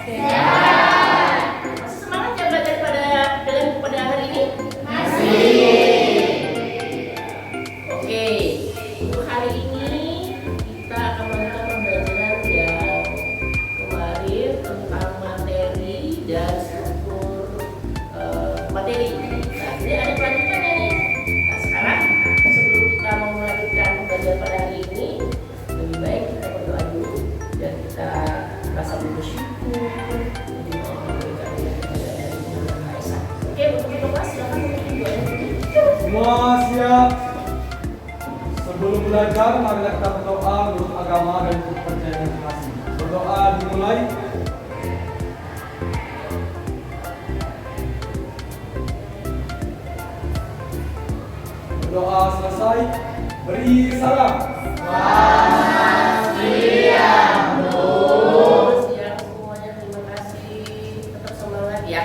Sehat. Masih semangat ya belajar pada hari ini? Masih. Oke, untuk hari ini kita akan melakukan pembelajaran yang kemarin tentang materi dan struktur materi. Nah, ini ada kelanjutannya nih. Nah, sekarang sebelum kita mau melanjutkan pembelajaran pada hari ini, lebih baik kita berdoa dulu dan kita rasa bersyukur. Oke, untuk itu kelas silakan berdoa dulu. Semua siap. Sebelum belajar, marilah kita berdoa menurut agama dan kepercayaan masing-masing. Berdoa dimulai. Berdoa selesai. Beri salam. Selamat siang, Bu. Siang semuanya, terima kasih. Tetap semangat ya.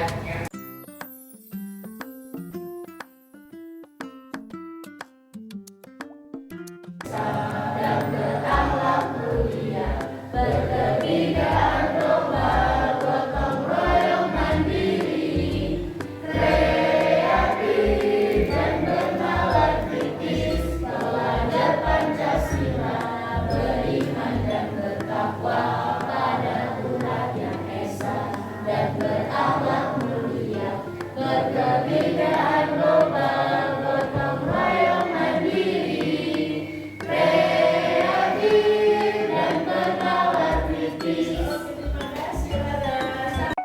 Dan berakhlak mulia, berkebudayaan domba, gotong royong mandiri, kreatif dan bernalar kritis, pelajar Pancasila, beriman dan bertakwa pada umat yang esa, dan berakhlak mulia, berkebudayaan domba, gotong royong mandiri, kreatif dan bernalar kritis. Terima kasih, Rara.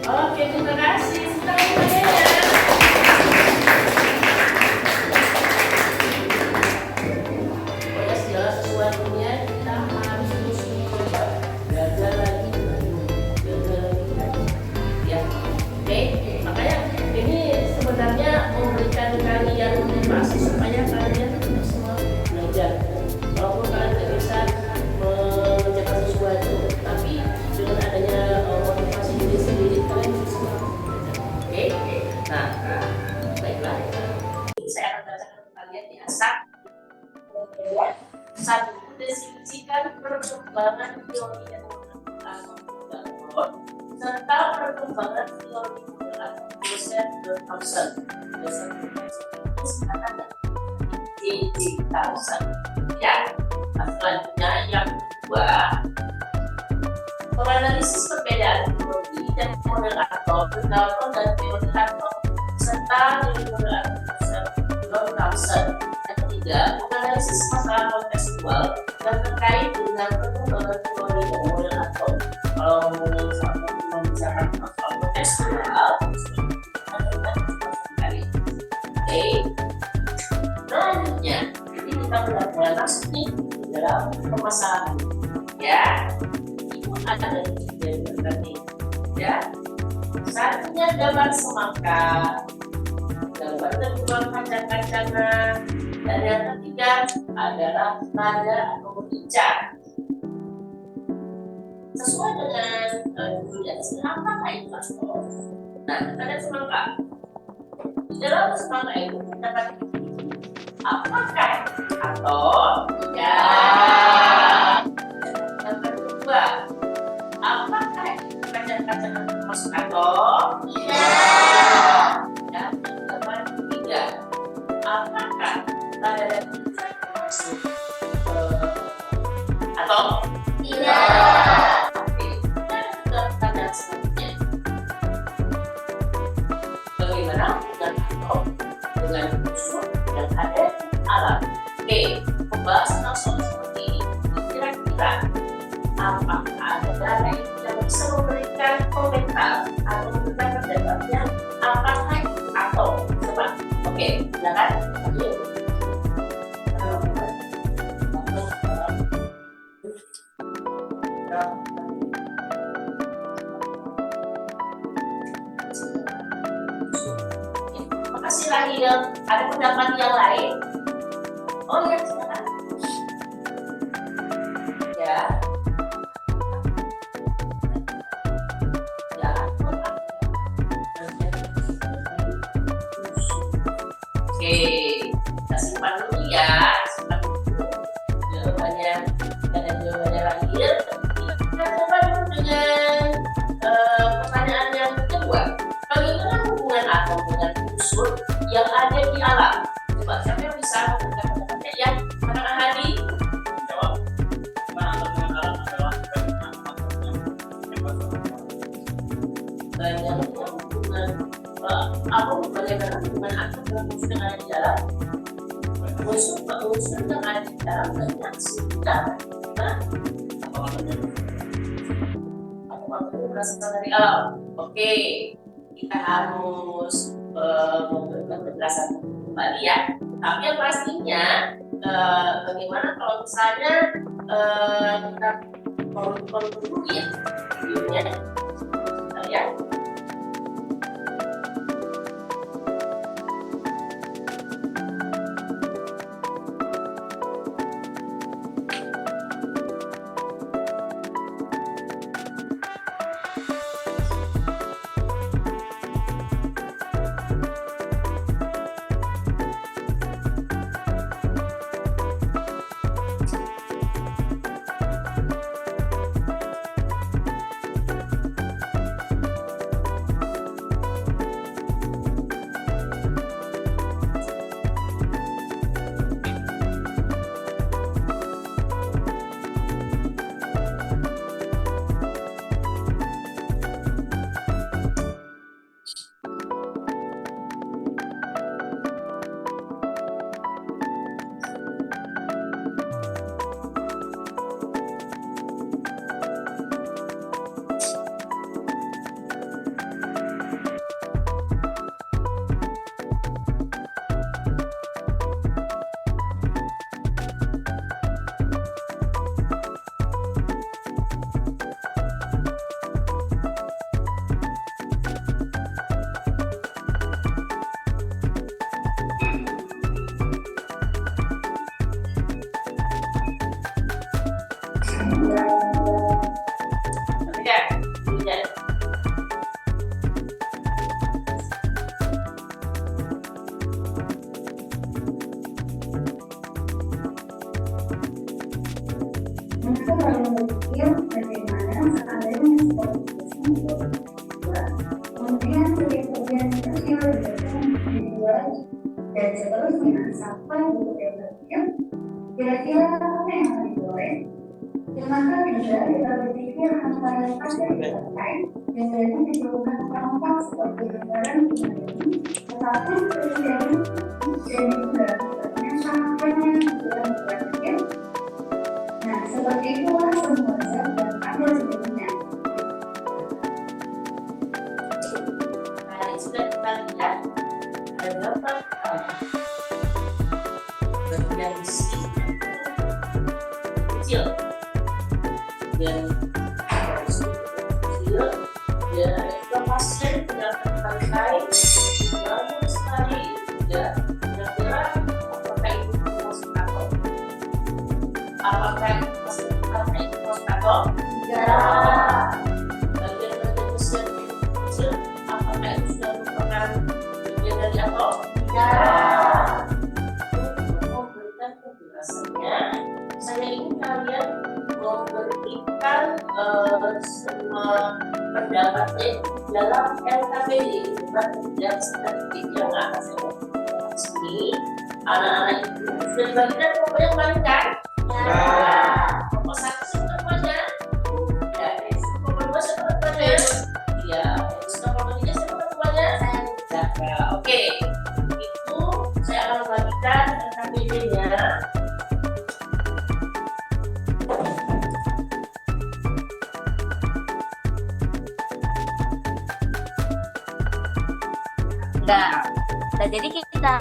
Oke, terima kasih. Silakan semuanya. Pokoknya segala sesuatunya kita harus terus mencoba. Belajar lagi, belajar lagi. Ya, oke. Makanya ini sebenarnya memberikan kalian motivasi supaya kalian tetap semangat belajar. Walaupun kalian tidak bisa mengerjakan sesuatu, tapi dengan adanya motivasi diri sendiri kalian bisa semangat belajar. Oke. Nah, baiklah. Saya akan bacakan untuk kalian di asap. Satu, deskripsikan perkembangan teori dan model serta perkembangan teori model atau dosen Thomson. Dosen ada J.J. Thomson. Ya, selanjutnya yang kedua, menganalisis perbedaan teori dan model atom, Dalton dan teori atom serta teori model atom Thomson. Yang ketiga, menganalisis masalah kontekstual yang terkait dengan perkembangan teori dan model atom. Kalau membicarakan masalah kontekstual, oke. Selanjutnya, ini kita mulai masuk nih di dalam permasalahan. Ya, itu ada tiga berarti. Ya, satunya gambar semangka, gambar terbuang kacang-kacangan, dan yang ketiga adalah nada atau berbicara. Sesuai dengan judulnya, apakah itu atom? Nah, kita lihat semangka. Di dalam semangka itu kita akan apakah atom? Tidak. Yang kedua, apakah kacang-kacangan termasuk atom? Tidak. Dan yang ketiga, apakah nada dan berbicara termasuk atom? Tidak. Oke, dan ke pertanyaan selanjutnya. Bagaimana dengan atom? Dengan unsur yang ada di alam. Oke, membahas tentang soal seperti ini. Kira-kira apakah ada yang bisa memberikan komentar atau memberikan pendapatnya apakah itu atom? Coba Oke, silakan. Oke. Makasih Rahil. Ada pendapat yang lain? Oh ya, silakan. Ya. Ya. Oke, kita simpan dulu ya. Simpan dulu jawabannya dan jawabannya Rahil. Kita coba dulu dengan pertanyaan yang kedua. Bagaimana hubungan atom dengan unsur yang ada di alam? Coba siapa yang bisa memberikan pendapatnya ya? Mana Hadi? Jawab. Gimana atom dengan alam adalah bagaimana atomnya bebas Banyak hubungan atom bagaimana hubungan atom dengan unsur yang ada di dalam? Unsur yang ada di dalam banyak sudah. Nah, apa berasal dari alam? Oke, kita harus memberikan penjelasan kembali ya. Tapi yang pastinya bagaimana kalau misalnya kita kontrol dulu ya videonya ya. Maka kalau berpikir bagaimana seandainya seperti kemudian kemudian sosial individual dan seterusnya sampai berpikir kira-kira apa yang lebih boleh? Maka juga kita berpikir antara pada terkait biasanya ditemukan tampak seperti gambaran ini, tetapi terjadi dan juga sampai dalam berpikir. Nah, seperti itulah semua zat yang ada sebelumnya. Nah, sudah kita lihat ada gambar bagian besi kecil dan kecil dan juga pasien yang terpakai bagus sekali ya. Kira-kira apakah itu masuk atau apakah itu masuk atau tidak? Bagian-bagian besi yang kecil apakah itu sudah merupakan bagian dari atom? Tidak. Memberikan penjelasannya. Saya ingin kalian memberikan semua pendapatnya dalam LKPD, debat dan statistik yang akan saya lakukan di sini. Anak-anak itu sudah dibagikan kelompok yang mana kan? Ya. Kelompok satu sama kelompoknya. Ya, kelompok dua sama kelompoknya. Ya, kelompok tiga sama kelompoknya. Ya, oke. Itu saya akan membagikan LKPD-nya. Nah, Nah, jadi kita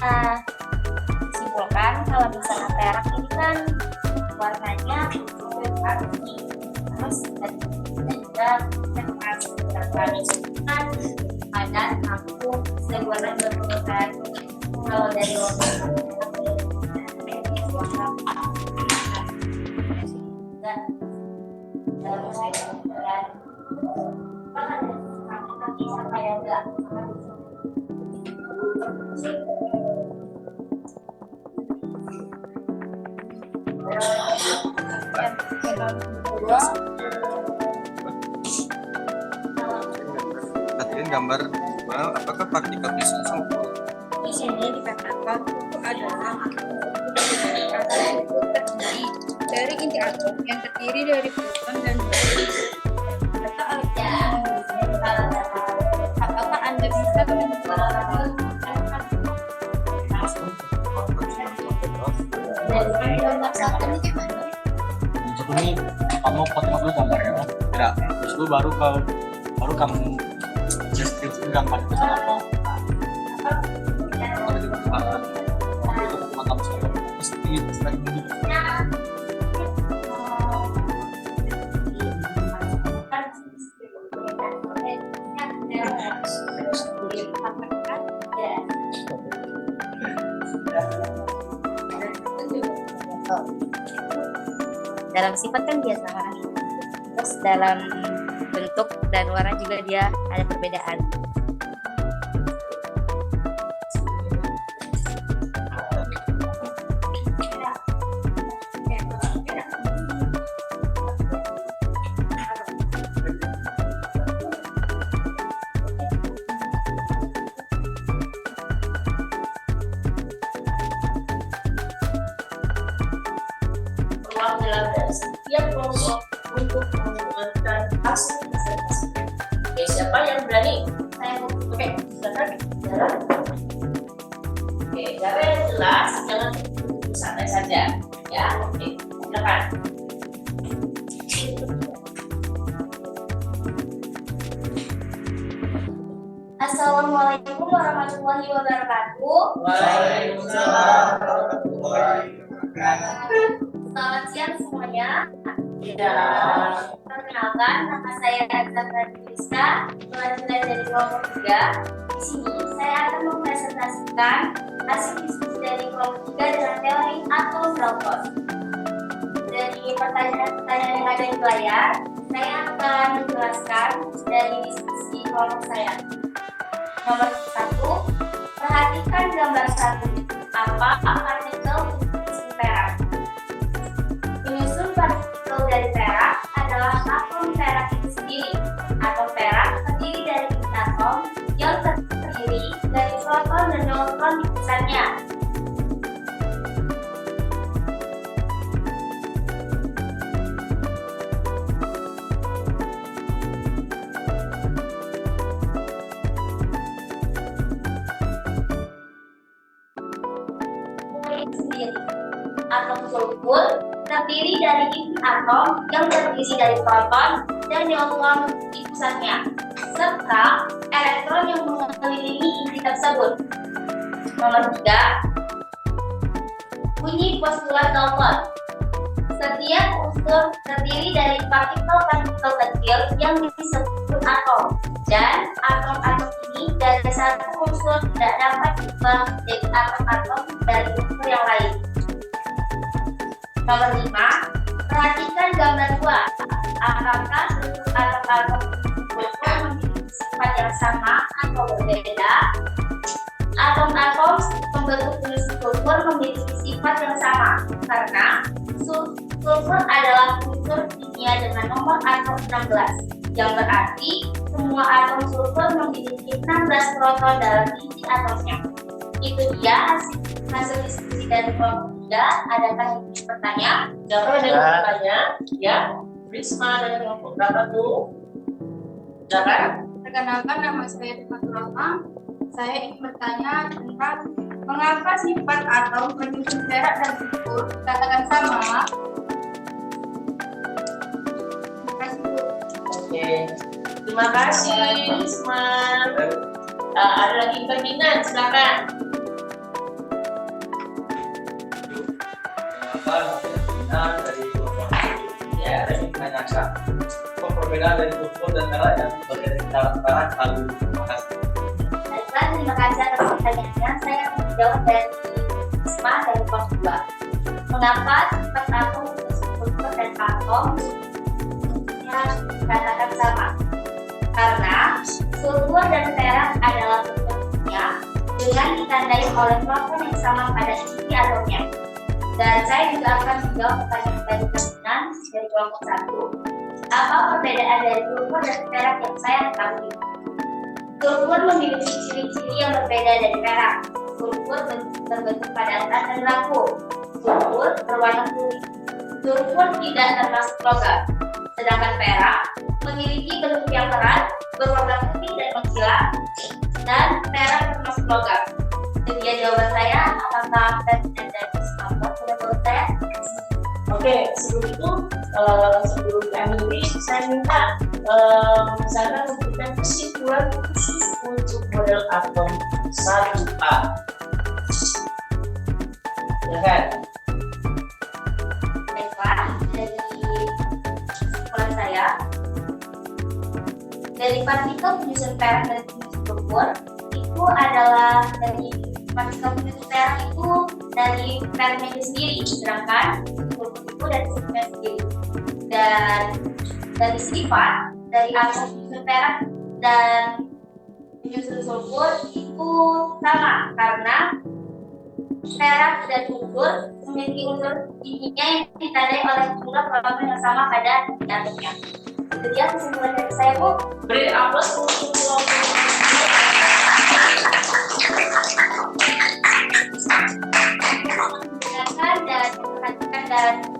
simpulkan kalau misalnya perak ini kan warnanya berarti terus dan juga kita kan padat, kampung, dan warna berpelukan. Kalau dari warna dalam saya dan kaki sampai yang enggak Perhatikan gambar apakah partikel bisa di sini dikatakan itu adalah dari inti atom yang terdiri dari proton dan neutron. Kata apakah Anda bisa Ini kamu potong dulu gambarnya, tidak? Terus dulu baru kamu deskripsi gambar itu sama apa? ada di permukaan? Itu mantap sekali. Terus ini selain ini. dalam sifat kan dia sama, terus dalam bentuk dan warna juga dia ada perbedaan. Ruang dalam setiap kelompok untuk menggunakan hasil presentasi. Oke, siapa yang berani? Saya mau Oke, silakan. Zara. Oke, Zara yang jelas, jangan santai saja. Ya, oke, silakan. Assalamualaikum warahmatullahi wabarakatuh. Waalaikumsalam warahmatullahi wabarakatuh. Selamat siang semuanya. Ya. Perkenalkan, nama saya Azza Rizka, pelajar dari kelompok 3. Di sini saya akan mempresentasikan hasil diskusi dari kelompok 3 dengan teori atom proton. Dari pertanyaan-pertanyaan yang ada di layar, saya akan menjelaskan dari diskusi kelompok saya. Nomor 1, perhatikan gambar 1. Apa partikel perak? Penyusun partikel dari perak adalah atom perak itu sendiri. Atom perak terdiri dari atom yang terdiri dari proton dan neutron di pusatnya. Sendiri. Atom sulfur terdiri dari inti atom yang terdiri dari proton dan neutron di pusatnya, serta elektron yang mengelilingi inti tersebut. Nomor 3, bunyi postulat Dalton. Setiap unsur terdiri dari partikel-partikel kecil yang disebut atom, dan atom-atom ini dari satu unsur tidak dapat berubah menjadi atom-atom dari unsur yang lain. Nomor 5, perhatikan gambar 2. Apakah bentuk atom-atom sulfur memiliki sifat yang sama atau berbeda? Atom-atom pembentuk unsur sulfur memiliki sifat yang sama karena sulfur adalah unsur kimia dengan nomor atom 16, yang berarti semua atom sulfur memiliki 16 proton dalam inti atomnya. Itu dia hasil diskusi dari kelompok 3. Adakah yang ingin bertanya? Siapa yang ingin bertanya? Ya, Risma dari kelompok berapa tuh? Silakan. Perkenalkan, nama saya Fatul Rahman. Saya ingin bertanya tentang mengapa sifat atom penyusun perak dan sulfur dikatakan sama. Terima kasih, Bu. Oke, terima kasih Risma. Ada lagi Ferdinand, silakan. Dari kelompok ya, dari menanyakan perbedaan dari tutur dan cara yang berbeda cara lalu. Terima kasih. Baiklah, terima kasih atas pertanyaannya. Saya menjawab dari Isma dari kelas 2. Mengapa sifat atom struktur dan atom harus dikatakan sama? Karena sulfur dan perak adalah struktur kimia dengan ditandai oleh proton yang sama pada inti atomnya. Dan saya juga akan menjawab pertanyaan dari Ferdinand dari kelompok 1. Apa perbedaan dari sulfur dan perak yang saya ketahui? Sulfur memiliki ciri-ciri yang berbeda dari perak. Sulfur terbentuk pada zat dan lampu. Sulfur berwarna kuning. Sulfur tidak termasuk logam. Sedangkan perak memiliki bentuk yang keras, berwarna putih dan mengkilap, dan perak termasuk logam. Demikian jawaban saya. Apakah Ferdinand dan Isma sudah menurut saya? Oke, sebelum itu, sebelum kami saya minta Sarah memberikan kesimpulan khusus untuk model atom 1A. Silakan. Baiklah, dari kesimpulan saya, dari partikel penyusun perak dan penyusun sulfur itu adalah dari partikel penyusun perak itu dari peraknya itu sendiri, sedangkan sulfur itu dari sulfurnya sendiri. Dan dari sifat dari atom penyusun perak dan penyusun sulfur itu sama karena perak dan sulfur memiliki unsur intinya yang ditandai oleh jumlah proton yang sama pada atomnya. Itu dia kesimpulan dari saya, Bu. Beri aplaus untuk kelompok.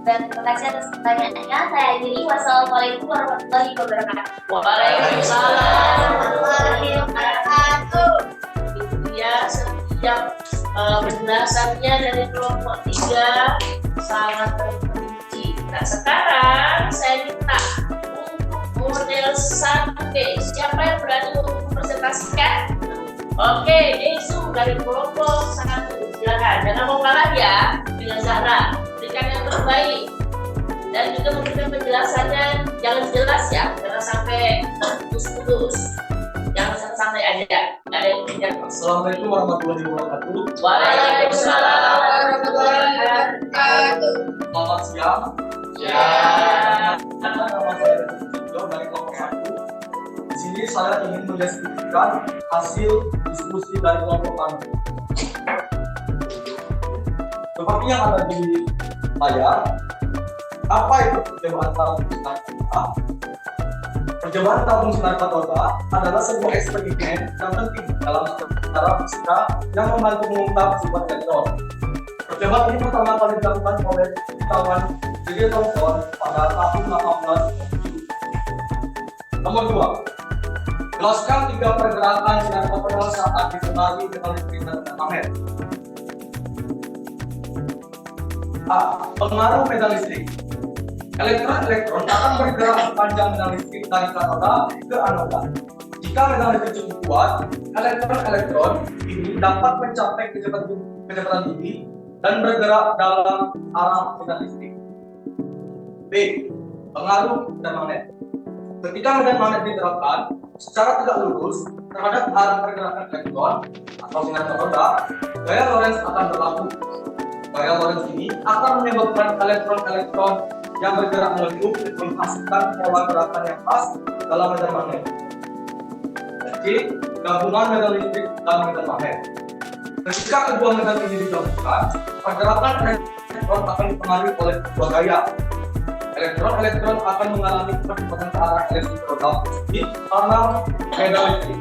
Dan terima kasih atas pertanyaannya. Saya akhiri. Wassalamualaikum warahmatullahi wabarakatuh. Waalaikumsalam warahmatullahi wabarakatuh. Itu dia setiap penjelasannya dari kelompok 3 sangat terperinci. Nah, sekarang saya minta untuk model 1B. Siapa yang berani untuk mempresentasikan? Oke, Desu dari kelompok 1. Silakan, jangan mau kalah ya dengan Zahra. Berikan yang terbaik dan juga memberikan penjelasannya jangan jelas ya, jangan sampai putus-putus, jangan santai aja, nggak ada yang tidak. Assalamualaikum warahmatullahi wabarakatuh. Waalaikumsalam warahmatullahi wabarakatuh. Selamat siang. Ya. Nama saya Joe dari kelompok 1. Di sini saya ingin mendeskripsikan hasil diskusi dari kelompok kami. Seperti yang ada di layar, apa itu percobaan tabung sinar katoda? Percobaan tabung sinar katoda adalah sebuah eksperimen yang penting dalam sejarah fisika yang membantu mengungkap sifat elektron. Percobaan ini pertama kali dilakukan oleh fisikawan J.J. Thomson pada tahun 1870. Nomor 2. Jelaskan 3 pergerakan sinar katoda saat dipengaruhi dengan listrik dan magnet. A. Pengaruh medan listrik. Elektron akan bergerak sepanjang medan listrik dari katoda ke anoda. Jika medan listrik cukup kuat, elektron ini dapat mencapai kecepatan tinggi dan bergerak dalam arah medan listrik. B. Pengaruh medan magnet. Ketika medan magnet diterapkan secara tidak lurus terhadap arah pergerakan elektron atau sinar katoda, gaya Lorentz akan berlaku. Gaya Lorentz ini akan menyebabkan elektron-elektron yang bergerak meletup menghasilkan pola gerakan yang pas dalam medan magnet. C. Gabungan medan listrik dan medan magnet. Ketika kedua medan ini digabungkan, pergerakan elektron akan dipengaruhi oleh dua gaya. Elektron-elektron akan mengalami percepatan ke arah elektroda positif karena medan listrik.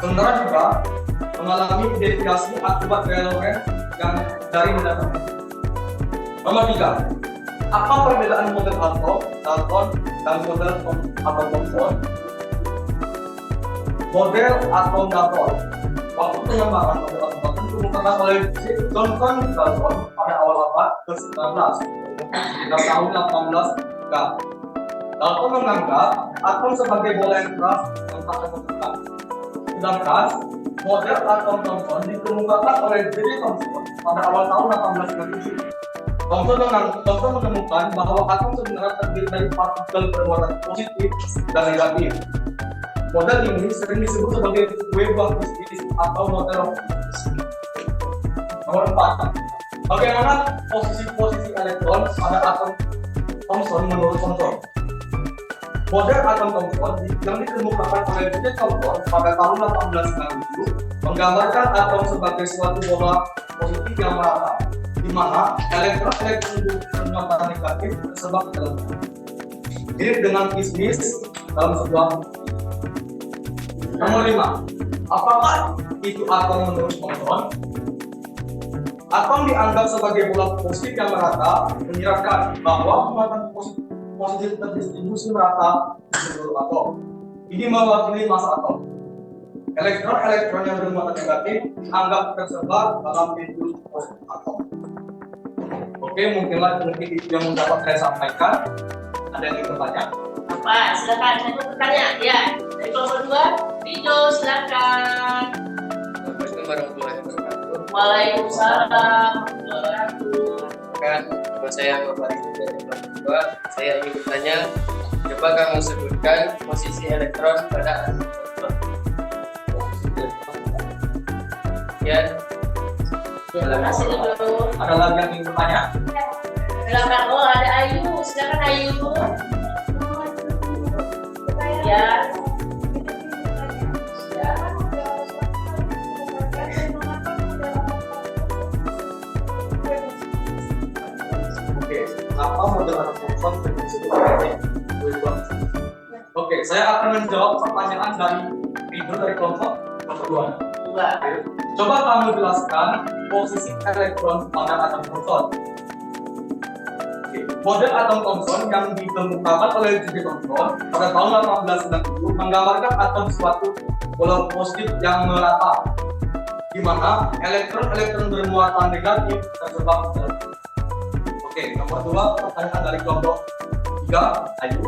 Sementara juga mengalami deviasi akibat gaya Lorentz yang dari medan magnet. Nomor 3. Apa perbedaan model atom, dalton, dan model atom Thomson? Model atom dalton. Waktu pengembangan model atom dalton ditemukan oleh Johnson Dalton pada awal abad ke-19, sekitar tahun 18. Dalton menganggap atom sebagai bola yang keras dan tak tertekan. Sedangkan model atom Thomson ditemukan oleh J. Thomson pada awal tahun 1897. Thomson menemukan bahwa atom sebenarnya terdiri dari partikel bermuatan positif dan negatif. Model ini sering disebut sebagai kue buah bisnis atau model bisnis. Nomor 4. Bagaimana posisi elektron pada atom Thomson menurut Thomson? Model atom Thomson yang ditemukan oleh J. Thomson pada tahun 1890 menggambarkan atom sebagai suatu bola positif yang merata, di mana elektron bermuatan negatif tersebar ke dalamnya. Mirip dengan kismis dalam sebuah. Nomor 5. Apakah itu atom menurut Thomson? Atom dianggap sebagai bola positif yang merata, menyiratkan bahwa muatan positif terdistribusi merata di seluruh atom. Ini mewakili massa atom. Elektron yang bermuatan negatif dianggap tersebar dalam pintu positif atom. Oke, mungkin itu yang dapat saya sampaikan. Ada yang ingin bertanya? Apa? Silakan, saya mau bertanya. Ya, dari kelompok 2, Rido, silakan. Assalamualaikum warahmatullahi wabarakatuh. Waalaikumsalam warahmatullahi wabarakatuh. Kan, nama saya Bapak Rido dari kelompok 2. Saya ingin bertanya, coba kamu sebutkan posisi elektron pada atom Thomson. Ya. Terima kasih Rido. Ada lagi yang ingin bertanya? Silakan. Oh, ada Ayu, silakan Ayu. Ya. Oke, apa model atom Thomson yang disebut sebagai kue buah bisnis? Oke, saya akan menjawab pertanyaan dari Rido dari kelompok 2. Coba kamu jelaskan posisi elektron pada atom Thomson. Model atom Thomson yang ditemukan oleh J. Thomson pada tahun 1890 menggambarkan atom suatu bola positif yang merata, di mana elektron bermuatan negatif tersebar ke dalam. Oke, nomor 2, pertanyaan dari kelompok 3, Ayu.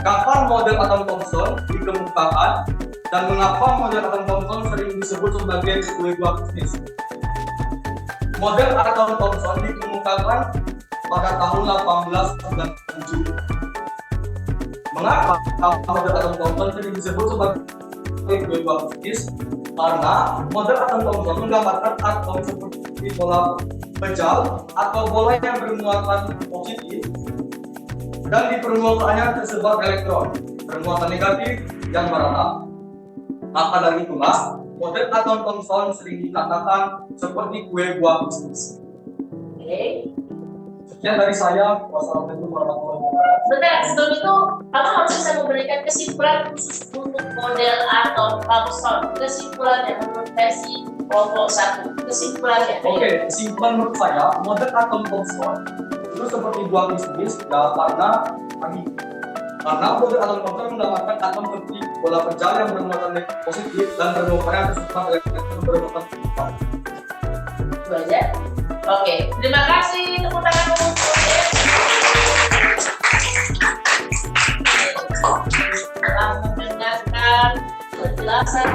Kapan model atom Thomson dikemukakan dan mengapa model atom Thomson sering disebut sebagai kue buah bisnis? Model atom Thomson dikemukakan pada tahun 1897. Mengapa model atom Thomson sering disebut sebagai kue buah bisnis? Karena model atom Thomson menggambarkan atom seperti bola pejal atau bola yang bermuatan positif dan di permukaannya tersebar elektron bermuatan negatif yang merata. Maka dari itulah model atom Thomson sering dikatakan seperti kue buah bisnis. Oke. Sekian dari saya. Wassalamualaikum warahmatullahi wabarakatuh. Benar, sebelum itu kamu harus bisa memberikan kesimpulan khusus untuk model atom Thomson. Kesimpulannya menurut versi kelompok 1. Kesimpulannya. Oke, kesimpulan menurut saya model atom Thomson itu seperti buah bisnis ya, karena model atom Thomson menggambarkan atom seperti bola pejal yang bermuatan positif dan bermuatan tersebar elektron bermuatan negatif. Itu aja. Oke, terima kasih. Tepuk tangan untuk telah mendengarkan penjelasan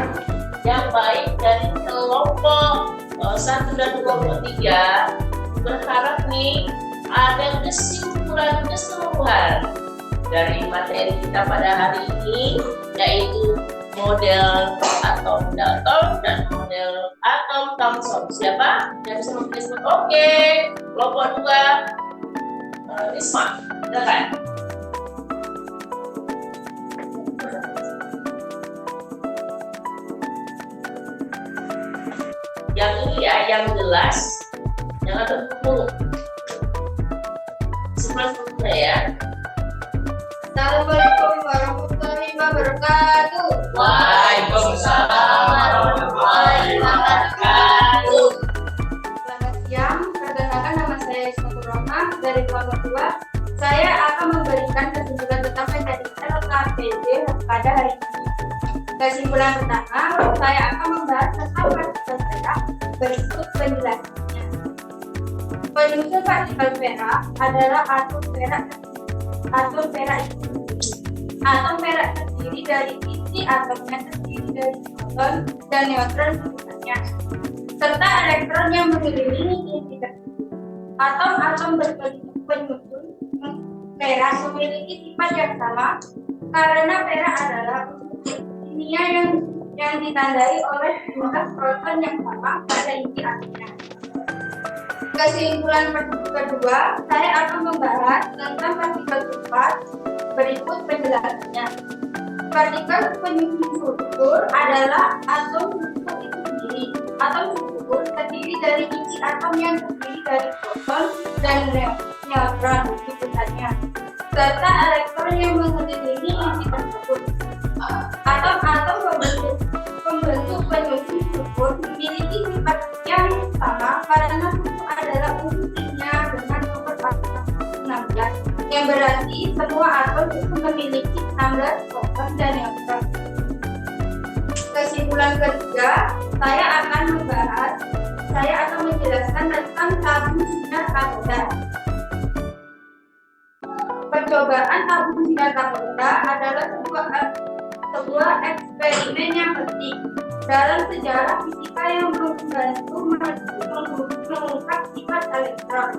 yang baik dari kelompok 1 dan kelompok 3. Berharap nih ada kesimpulan keseluruhan dari materi kita pada hari ini, yaitu model atom Dalton dan model atom Thomson. Siapa yang bisa memberi? Oke, kelompok 2, Risma, silakan. Yang ini ya, yang jelas, jangan terburu-buru. Simpan ya. Assalamualaikum warahmatullahi wabarakatuh. Waalaikumsalam warahmatullahi wabarakatuh. Selamat siang, perkenalkan nama saya Ismatul Rahman dari kelompok 2. Saya akan memberikan kesimpulan tentang metode LKPD pada hari ini. Kesimpulan pertama, saya akan membahas tentang partikel perak berikut penjelasannya. Penyusun partikel perak adalah atom perak. Atom perak terdiri dari tiga memiliki atom yang terdiri dari proton dan neutron sebenarnya, serta elektron yang mengelilingi inti tersebut. Atom-atom penyusun perak memiliki sifat yang sama karena perak adalah unsur kimia yang ditandai oleh jumlah proton yang sama pada inti atomnya. Kesimpulan kedua, saya akan membahas tentang partikel cepat. Berikut penjelasannya. Partikel penyusun struktur adalah atom struktur itu sendiri. Atom struktur terdiri dari inti atom yang terdiri dari proton dan neutron sebutannya, serta elektron yang mengelilingi inti tersebut. Atom-atom pembentuk penyusun struktur memiliki sifat yang sama karena struktur adalah unsur kimia dengan nomor atom 16, yang berarti semua atom itu memiliki 16 proton dan neutron. Kesimpulan ketiga, saya akan menjelaskan tentang tabung sinar katoda. Percobaan tabung sinar katoda adalah sebuah eksperimen yang penting dalam sejarah fisika yang membantu mengungkap sifat elektron.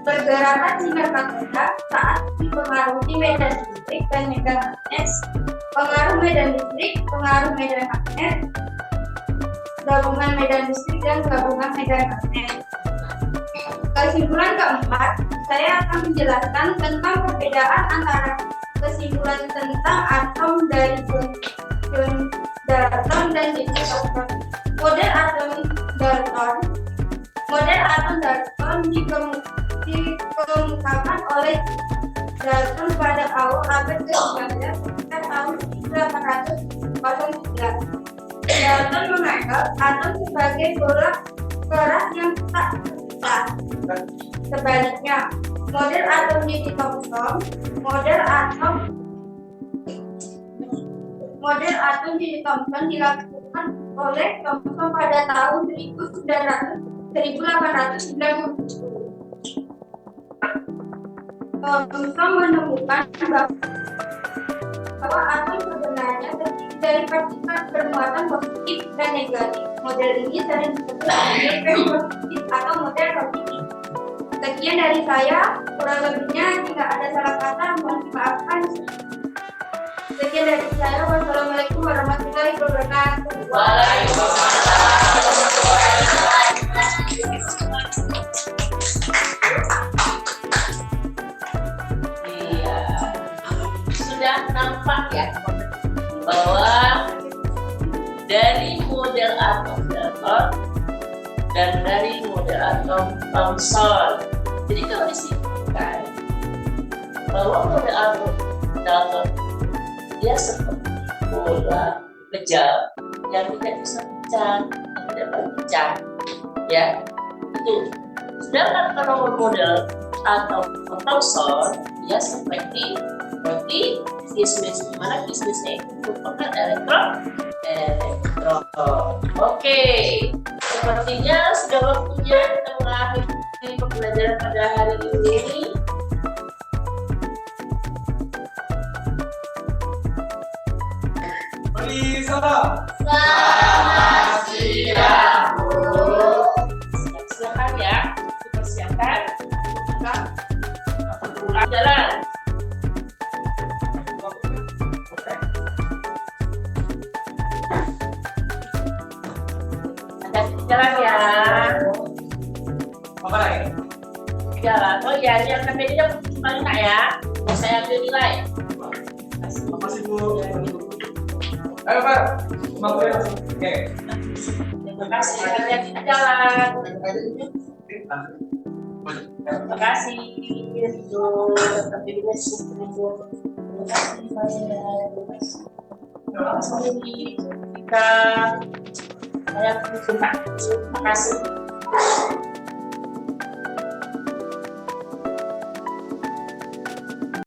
Pergerakan sinar katoda saat dipengaruhi medan listrik dan medan magnet, pengaruh medan listrik, pengaruh medan magnet, gabungan medan listrik dan gabungan medan magnet. Kesimpulan keempat, saya akan menjelaskan tentang perbedaan antara kesimpulan tentang atom dari John Dalton dan James Dalton. Model atom Dalton dikemukakan oleh Dalton pada awal abad ke-19 sekitar tahun 1809. Dalton menganggap atom sebagai bola keras yang tak pecah. Sebaliknya, model atom J.T. Thomson dilakukan oleh Thomson pada tahun 1890. Thomson menemukan bahwa atom sebenarnya terdiri dari partikel bermuatan positif dan negatif. Model ini sering disebut sebagai P positif atau model positif. Sekian dari saya, kurang lebihnya jika ada salah kata mohon dimaafkan. Sekian dari saya, wassalamualaikum warahmatullahi wabarakatuh. Iya, sudah nampak ya bahwa dari model atom Dalton dan dari model atom Thomson. Jadi kalau disimpulkan bahwa model atom Dalton dia seperti bola kejam yang tidak bisa pecah, yang tidak berpecah, ya itu. Sedangkan kalau model atau Thomson dia seperti roti kismis, dimana kismisnya itu merupakan elektron. Oke, sepertinya sudah waktunya kita mengakhiri pembelajaran pada hari ini. Selamat siang, Bu. Silakan ya, dipersiapkan. Jalan. Jalan ya. Apa lagi? Jalan. Oh ya, yang KPD-nya paling tak ya. Saya ambil nilai. Makasih, Bu. Ayo, Pak. Semangat ya. Oke. Terima kasih. Hati-hati di jalan. Terima kasih. Terima kasih. Terima kasih.